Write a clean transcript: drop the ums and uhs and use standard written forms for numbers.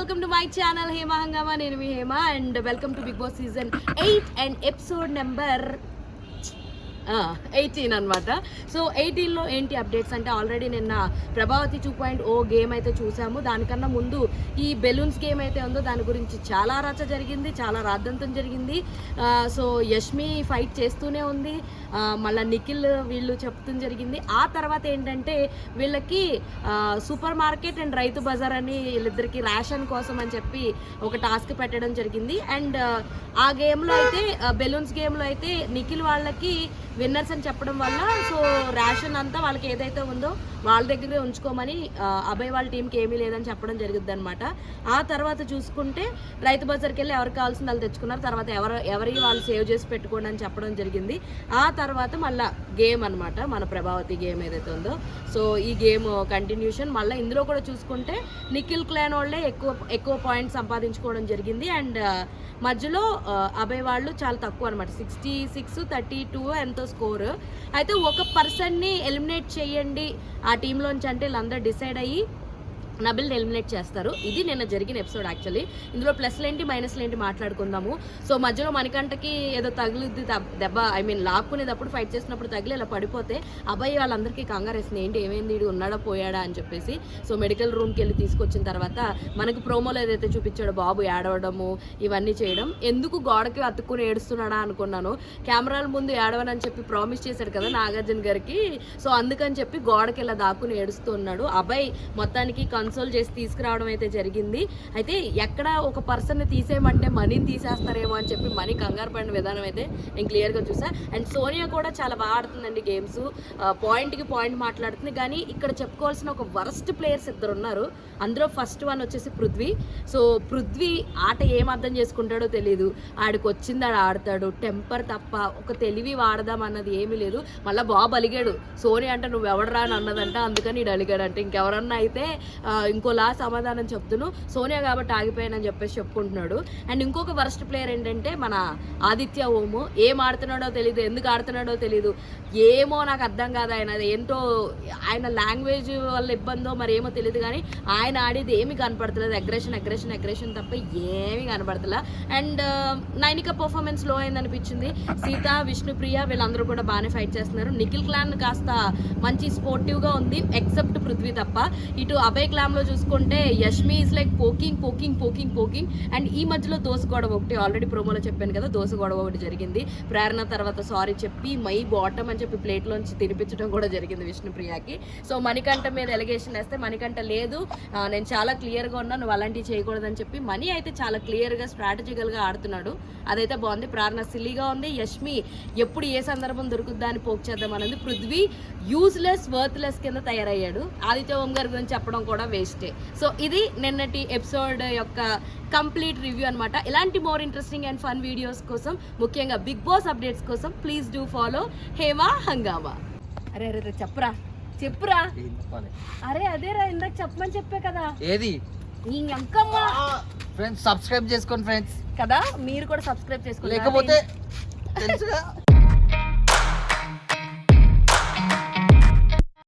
Welcome to my channel Hema Hungama. నేను మీ Hema and welcome to Bigg Boss season 8 and episode number 18 అనమాట. So 18లో ఏంటి updates అంటే ఆల్రెడీ నిన్న ప్రభావతి 2.0 గేమ్ అయితే చూసాము. దానికన్నా ముందు ఈ బెలూన్స్ గేమ్ అయితే ఉందో దాని గురించి చాలా రచ జరిగింది, చాలా రాద్దంతం జరిగింది. సో యష్మి ఫైట్ చేస్తూనే ఉంది, మళ్ళీ నిఖిల్ వీళ్ళు చెప్తూ జరిగింది. ఆ తర్వాత ఏంటంటే వీళ్ళకి super market and Rythu Bazar అని వీళ్ళిద్దరికి రేషన్ కోసం అని చెప్పి ఒక టాస్క్ పెట్టడం జరిగింది. అండ్ ఆ గేమ్లో అయితే బెలూన్స్ గేమ్లో అయితే నిఖిల్ వాళ్ళకి విన్నర్స్ అని చెప్పడం వల్ల సో రేషన్ అంతా వాళ్ళకి ఏదైతే ఉందో వాళ్ళ దగ్గరే ఉంచుకోమని అభయ్ వాళ్ళ టీంకి ఏమీ లేదని చెప్పడం జరుగుద్ది అనమాట. ఆ తర్వాత చూసుకుంటే రైతు బజార్కి వెళ్ళి ఎవరికి కావాల్సింది వాళ్ళు తెచ్చుకున్నారు. తర్వాత ఎవరి వాళ్ళు సేవ్ చేసి పెట్టుకోండి అని చెప్పడం జరిగింది. ఆ తర్వాత మళ్ళీ గేమ్ అనమాట, మన ప్రభావతి గేమ్ ఏదైతే ఉందో సో ఈ గేమ్ కంటిన్యూషన్. మళ్ళీ ఇందులో కూడా చూసుకుంటే నిఖిల్ క్లాన్ వాళ్ళే ఎక్కువ పాయింట్స్ సంపాదించుకోవడం జరిగింది. అండ్ మధ్యలో అభయ్ వాళ్ళు చాలా తక్కువ అనమాట, 66-32 ఎంతో స్కోర్. అయితే ఒక పర్సన్ని ఎలిమినేట్ చేయండి ఆ టీంలోంచి అంటే వీళ్ళందరూ డిసైడ్ అయ్యి నబిల్ని ఎలిమినేట్ చేస్తారు. ఇది నిన్న జరిగిన ఎపిసోడ్. యాక్చువల్లీ ఇందులో ప్లస్లు ఏంటి మైనస్లు ఏంటి మాట్లాడుకుందాము. సో మధ్యలో మణికంఠకి ఏదో తగిలిద్ది దెబ్బ, లాక్కునేటప్పుడు ఫైట్ చేసినప్పుడు తగిలి ఇలా పడిపోతే అబ్బాయి వాళ్ళందరికీ కంగారు వేసింది, ఏంటి ఏమైంది వీడు ఉన్నాడా పోయాడా అని చెప్పేసి. సో మెడికల్ రూమ్కి వెళ్ళి తీసుకొచ్చిన తర్వాత మనకి ప్రోమోలో ఏదైతే చూపించాడో బాబు ఏడవడము ఇవన్నీ చేయడం, ఎందుకు గోడకి అతుక్కుని ఏడుస్తున్నాడా అనుకున్నాను. కెమెరాల ముందు ఏడవనని చెప్పి ప్రామిస్ చేశాడు కదా నాగార్జున గారికి. సో అందుకని చెప్పి గోడకి ఇలా దాక్కుని ఏడుస్తూ ఉన్నాడు. అబ్బాయి మొత్తానికి కన్సోల్ చేసి తీసుకురావడం అయితే జరిగింది. అయితే ఎక్కడ ఒక పర్సన్ని తీసేయమంటే మనీని తీసేస్తారేమో అని చెప్పి మనీ కంగారు పడిన విధానం అయితే నేను క్లియర్గా చూసా. అండ్ సోనియా కూడా చాలా బాగా ఆడుతుందండి గేమ్స్, పాయింట్కి పాయింట్ మాట్లాడుతుంది. కానీ ఇక్కడ చెప్పుకోవాల్సిన ఒక వరస్ట్ ప్లేయర్స్ ఇద్దరు ఉన్నారు. అందులో ఫస్ట్ వన్ వచ్చేసి పృథ్వీ. సో పృథ్వీ ఆట ఏం అర్థం చేసుకుంటాడో తెలియదు, ఆడికి వచ్చింది ఆడు ఆడతాడు, టెంపర్ తప్ప ఒక తెలివి వాడదాం అన్నది ఏమీ లేదు. మళ్ళీ బాబు అలిగాడు, సోనియా అంటే నువ్వు ఎవడరా అని అన్నదంట, అందుకని ఇడు అలిగాడు అంటే. ఇంకెవరన్నా అయితే ఇంకోలా సమాధానం చెప్తును, సోనియా కాబట్టి ఆగిపోయానని చెప్పేసి చెప్పుకుంటున్నాడు. అండ్ ఇంకొక వరస్ట్ ప్లేయర్ ఏంటంటే మన ఆదిత్య ఓము. ఏం ఆడుతున్నాడో తెలీదు, ఎందుకు ఆడుతున్నాడో తెలీదు, ఏమో నాకు అర్థం కాదు. ఆయన ఏంటో ఆయన లాంగ్వేజ్ వల్ల ఇబ్బందో మరి ఏమో తెలియదు, కానీ ఆయన ఆడేది ఏమీ కనపడతలేదు. అగ్రెషన్ తప్ప ఏమీ కనపడతలే. అండ్ నైనిక పర్ఫార్మెన్స్ లో అయిందనిపించింది. సీత, విష్ణుప్రియ వీళ్ళందరూ కూడా బాగానే ఫైట్ చేస్తున్నారు. నిఖిల్ క్లాన్ కాస్త మంచి స్పోర్టివ్గా ఉంది ఎక్సెప్ట్ పృథ్వీ తప్ప. ఇటు అభయ్ క్లామ్లో చూసుకుంటే Yashmi is like poking. And ఈ మధ్యలో దోశ గొడవ ఒకటి, ఆల్రెడీ ప్రోమోలో చెప్పాను కదా, దోశ గొడవ ఒకటి జరిగింది. ప్రేరణ తర్వాత సారీ చెప్పి మై బాటమ్ అని చెప్పి ప్లేట్లోంచి తినిపించడం కూడా జరిగింది విష్ణుప్రియకి. సో మణికంఠ మీద ఎలిగేషన్ వేస్తే మణికంఠ లేదు, నేను చాలా క్లియర్గా ఉన్నా, నువ్వు అలాంటివి చేయకూడదని చెప్పి మణి అయితే చాలా క్లియర్గా స్ట్రాటజికల్గా ఆడుతున్నాడు. అదైతే బాగుంది. ప్రేరణ సిల్లీగా ఉంది. యష్మి ఎప్పుడు ఏ సందర్భం దొరుకుద్దా అని పోక్ చేద్దాం అనేది. పృథ్వీ యూజ్లెస్ వర్త్లెస్ కింద తయారయ్యాడు. ఆదిత్య ఓం గారి గురించి చెప్పడం కూడా వేస్టే. సో ఇది నిన్నటి ఎపిసోడ్ యొక్క కంప్లీట్ రివ్యూ అనమాట. ఇలాంటి more interesting and fun videos కోసం, ముఖ్యంగా బిగ్ బాస్ అప్డేట్స్ కోసం ప్లీజ్ డూ ఫాలో హేమ హంగామా. అరే చెప్పురా. అరే అదేరా ఇందాక చెప్పమని చెప్పే కదా. ఏది ఫ్రెండ్స్ సబ్స్క్రైబ్ చేసుకోండి ఫ్రెండ్స్ కదా, మీరు కూడా సబ్స్క్రైబ్ చేసుకోండి. లేకపోతే